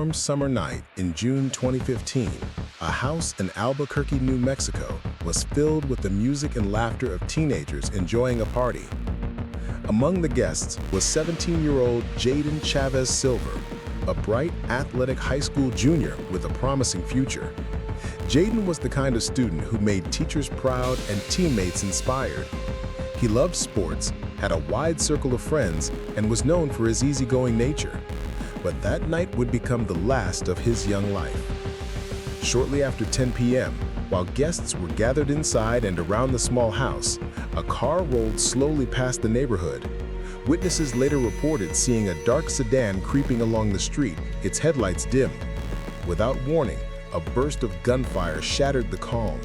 warm summer night in June 2015, a house in Albuquerque, New Mexico was filled with the music and laughter of teenagers enjoying a party. Among the guests was 17-year-old Jaydon Chavez-Silver, a bright, athletic high school junior with a promising future. Jaydon was the kind of student who made teachers proud and teammates inspired. He loved sports, had a wide circle of friends, and was known for his easygoing nature. But that night would become the last of his young life. Shortly after 10 p.m., while guests were gathered inside and around the small house, a car rolled slowly past the neighborhood. Witnesses later reported seeing a dark sedan creeping along the street, its headlights dimmed. Without warning, a burst of gunfire shattered the calm.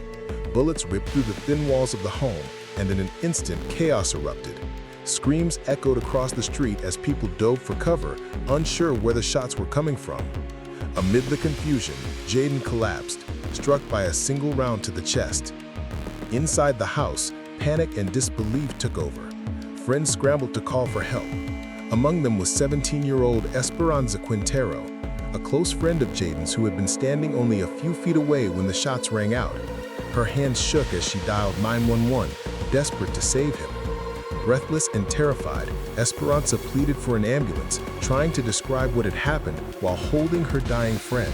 Bullets ripped through the thin walls of the home, and in an instant, chaos erupted. Screams echoed across the street as people dove for cover, unsure where the shots were coming from. Amid the confusion, Jaydon collapsed, struck by a single round to the chest. Inside the house, panic and disbelief took over. Friends scrambled to call for help. Among them was 17-year-old Esperanza Quintero, a close friend of Jaydon's who had been standing only a few feet away when the shots rang out. Her hands shook as she dialed 911, desperate to save him. Breathless and terrified, Esperanza pleaded for an ambulance, trying to describe what had happened while holding her dying friend.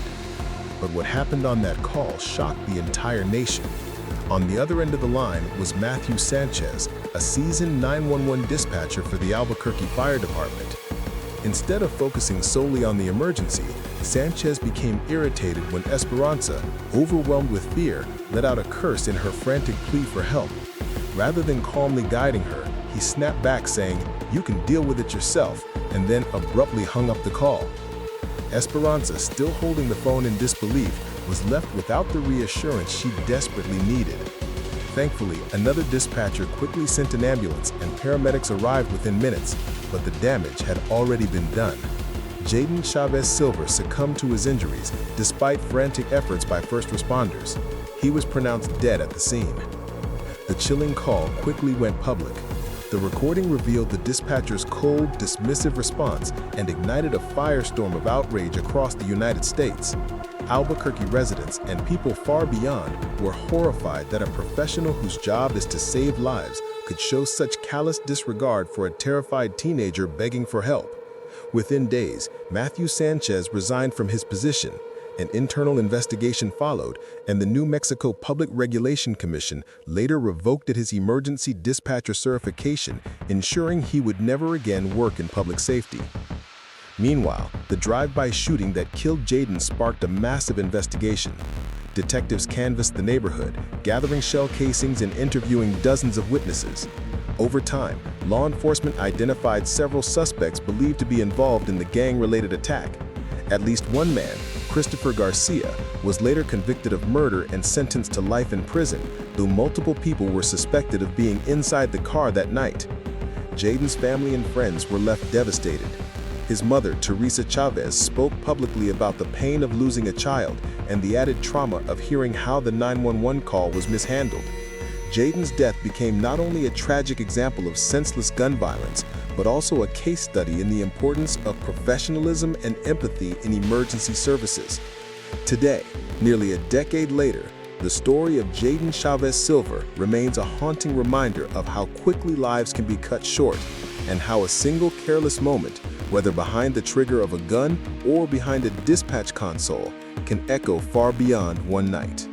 But what happened on that call shocked the entire nation. On the other end of the line was Matthew Sanchez, a seasoned 911 dispatcher for the Albuquerque Fire Department. Instead of focusing solely on the emergency, Sanchez became irritated when Esperanza, overwhelmed with fear, let out a curse in her frantic plea for help. Rather than calmly guiding her, he snapped back saying, "You can deal with it yourself," and then abruptly hung up the call. Esperanza, still holding the phone in disbelief, was left without the reassurance she desperately needed. Thankfully, another dispatcher quickly sent an ambulance and paramedics arrived within minutes, but the damage had already been done. Jaydon Chavez-Silver succumbed to his injuries despite frantic efforts by first responders. He was pronounced dead at the scene. The chilling call quickly went public. The recording revealed the dispatcher's cold, dismissive response and ignited a firestorm of outrage across the United States. Albuquerque residents and people far beyond were horrified that a professional whose job is to save lives could show such callous disregard for a terrified teenager begging for help. Within days, Matthew Sanchez resigned from his position. An internal investigation followed, and the New Mexico Public Regulation Commission later revoked his emergency dispatcher certification, ensuring he would never again work in public safety. Meanwhile, the drive-by shooting that killed Jaydon sparked a massive investigation. Detectives canvassed the neighborhood, gathering shell casings and interviewing dozens of witnesses. Over time, law enforcement identified several suspects believed to be involved in the gang-related attack. At least one man, Christopher Garcia, was later convicted of murder and sentenced to life in prison, though multiple people were suspected of being inside the car that night. Jaydon's family and friends were left devastated. His mother, Teresa Chavez, spoke publicly about the pain of losing a child and the added trauma of hearing how the 911 call was mishandled. Jaydon's death became not only a tragic example of senseless gun violence, but also a case study in the importance of professionalism and empathy in emergency services. Today, nearly a decade later, the story of Jaydon Chavez-Silver remains a haunting reminder of how quickly lives can be cut short and how a single careless moment, whether behind the trigger of a gun or behind a dispatch console, can echo far beyond one night.